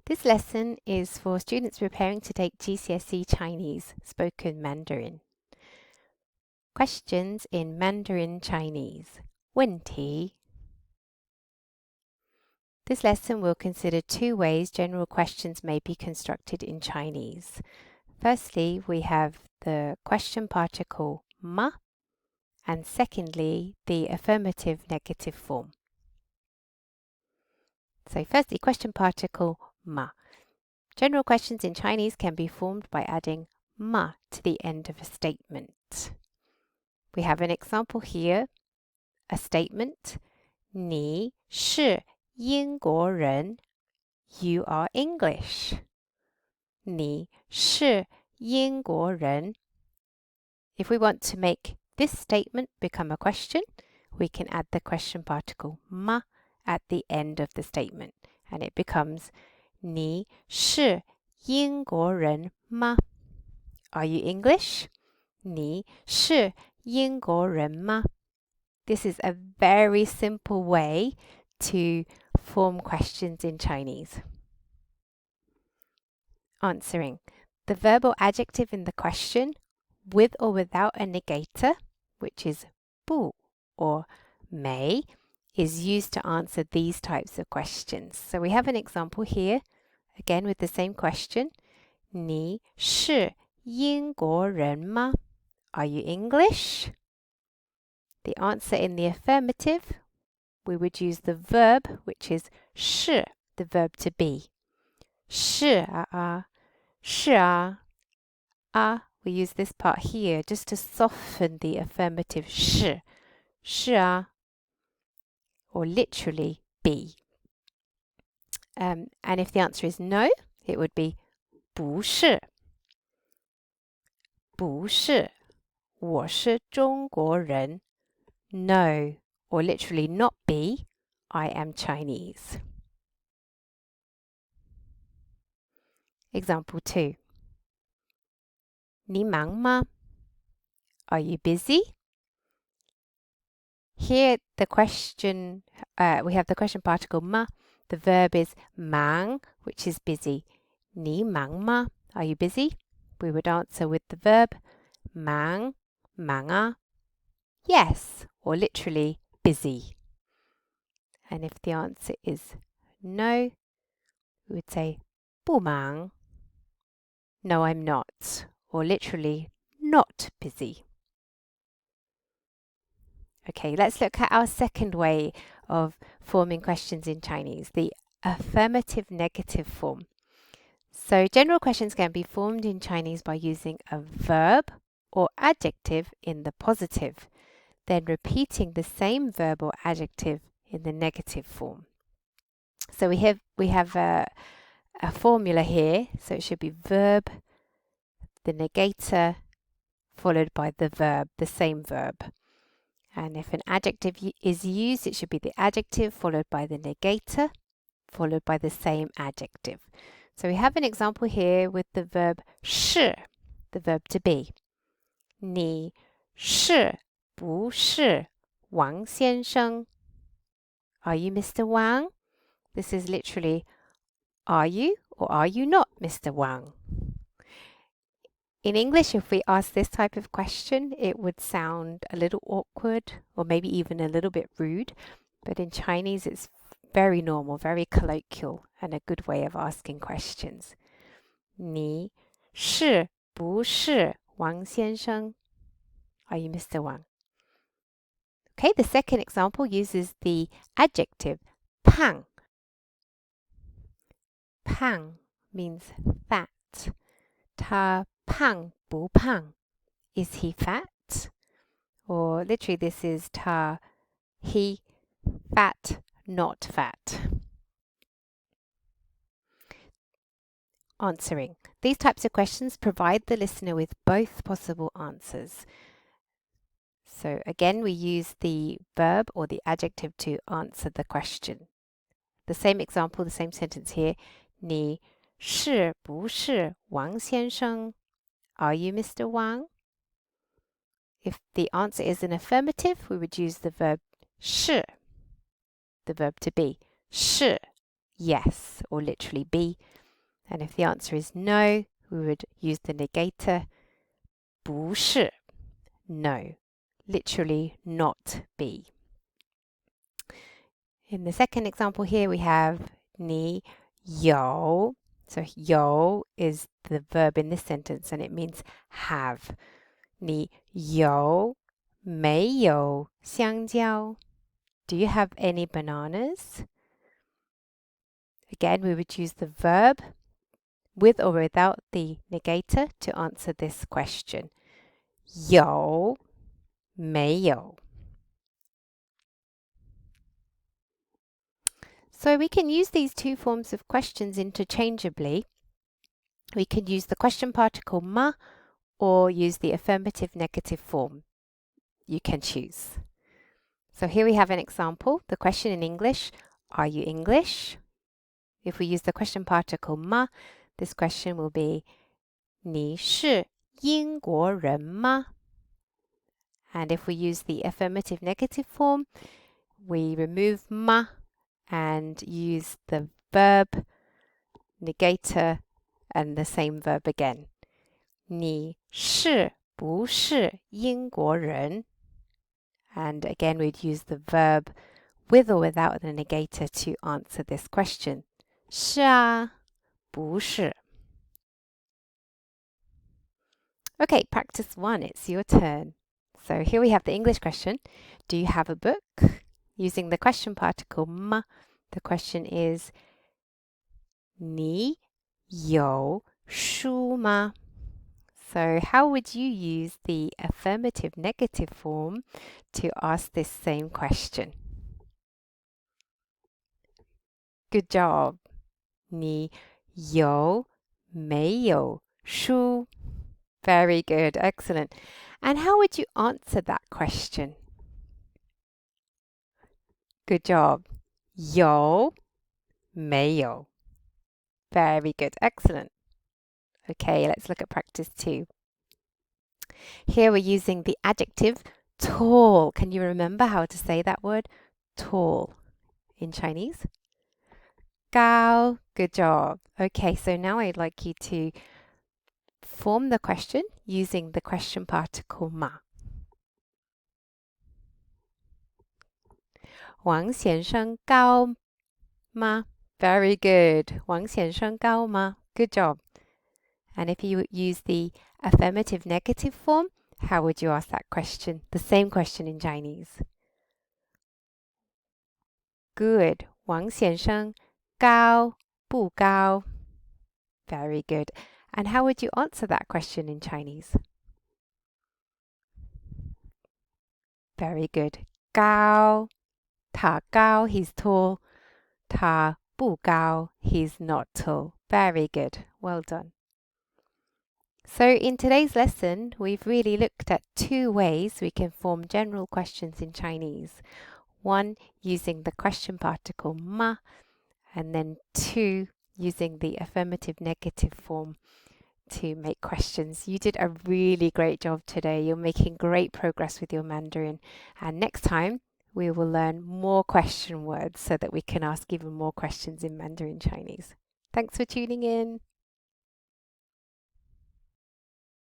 This lesson is for students preparing to take GCSE Chinese spoken Mandarin. Questions in Mandarin Chinese. 问题. This lesson will consider two ways general questions may be constructed in Chinese. Firstly, we have the question particle ma, and secondly, the affirmative-negative form. So firstly, question particle ma. General questions in Chinese can be formed by adding ma to the end of a statement. We have an example here, a statement, 你是英国人 You are English. 你是英国人 If we want to make this statement become a question, we can add the question particle ma at the end of the statement, and it becomes 你是英国人吗? Are you English? 你是英国人吗? This is a very simple way to form questions in Chinese. Answering. The verb or adjective in the question, with or without a negator, which is 不 or 没, is used to answer these types of questions. So we have an example here, again with the same question. 你是英国人吗? Are you English? The answer in the affirmative, we would use the verb, which is 是, the verb to be. 是啊, 是啊, we use this part here just to soften the affirmative 是啊, or literally be. And if the answer is no, it would be 不是我是中国人 No, or literally not be, I am Chinese. Example 2. 你忙吗? Are you busy? Here the question, we have the question particle ma. The verb is 忙, which is busy. 你忙吗? Are you busy? We would answer with the verb 忙啊. Yes, or literally busy. And if the answer is no, we would say 不忙. No, I'm not, or literally not busy. Okay, let's look at our second way of forming questions in Chinese, the affirmative-negative form. So general questions can be formed in Chinese by using a verb or adjective in the positive, then repeating the same verb or adjective in the negative form. So we have a formula here, so it should be verb, the negator, followed by the verb, the same verb. And if an adjective is used, it should be the adjective followed by the negator, followed by the same adjective. So we have an example here with the verb 是, the verb to be. 你是不是王先生? Are you Mr. Wang? This is literally, are you or are you not Mr. Wang? In English, if we ask this type of question, it would sound a little awkward or maybe even a little bit rude. But in Chinese, it's very normal, very colloquial, and a good way of asking questions. 你是不是王先生? Are you Mr. Wang? Okay, the second example uses the adjective 胖. 胖 means fat. 他胖不胖? Is he fat? Or literally this is he fat, not fat. Answering. These types of questions provide the listener with both possible answers. So again, we use the verb or the adjective to answer the question. The same example, the same sentence here. 你是不是王先生? Are you Mr. Wang? If the answer is an affirmative, we would use the verb 是, the verb to be. 是 yes, or literally be. And if the answer is no, we would use the negator 不是, no, literally not be. In the second example here, we have 你有. So 有 is the verb in this sentence and it means have. 你有没有香蕉? Do you have any bananas? Again, we would use the verb with or without the negator to answer this question. 有没有? So we can use these two forms of questions interchangeably. We can use the question particle ma or use the affirmative-negative form. You can choose. So here we have an example. The question in English, are you English? If we use the question particle ma, this question will be 你是英国人吗? And if we use the affirmative-negative form, we remove ma and use the verb, negator, and the same verb again. 你是不是英国人? And again, we'd use the verb with or without the negator to answer this question. 是啊，不是. Okay, practice 1, it's your turn. So here we have the English question. Do you have a book? Using the question particle ma, the question is 你有书吗? So how would you use the affirmative-negative form to ask this same question? Good job. 你有没有书? Very good, excellent. And how would you answer that question? Good job. 有没有? Very good, excellent. Okay, let's look at practice 2. Here we're using the adjective tall. Can you remember how to say that word? Tall in Chinese. 高. Good job. Okay, so now I'd like you to form the question using the question particle ma. 王先生高吗? Very good. 王先生高吗? Good job. And if you use the affirmative-negative form, how would you ask that question? The same question in Chinese. Good. 王先生高不高? Very good. And how would you answer that question in Chinese? Very good. 高. 他高, he's tall. 他不高, he's not tall. Very good. Well done. So in today's lesson, we've really looked at 2 ways we can form general questions in Chinese. 1, using the question particle ma, and then 2, using the affirmative-negative form to make questions. You did a really great job today. You're making great progress with your Mandarin. And next time, we will learn more question words so that we can ask even more questions in Mandarin Chinese. Thanks for tuning in.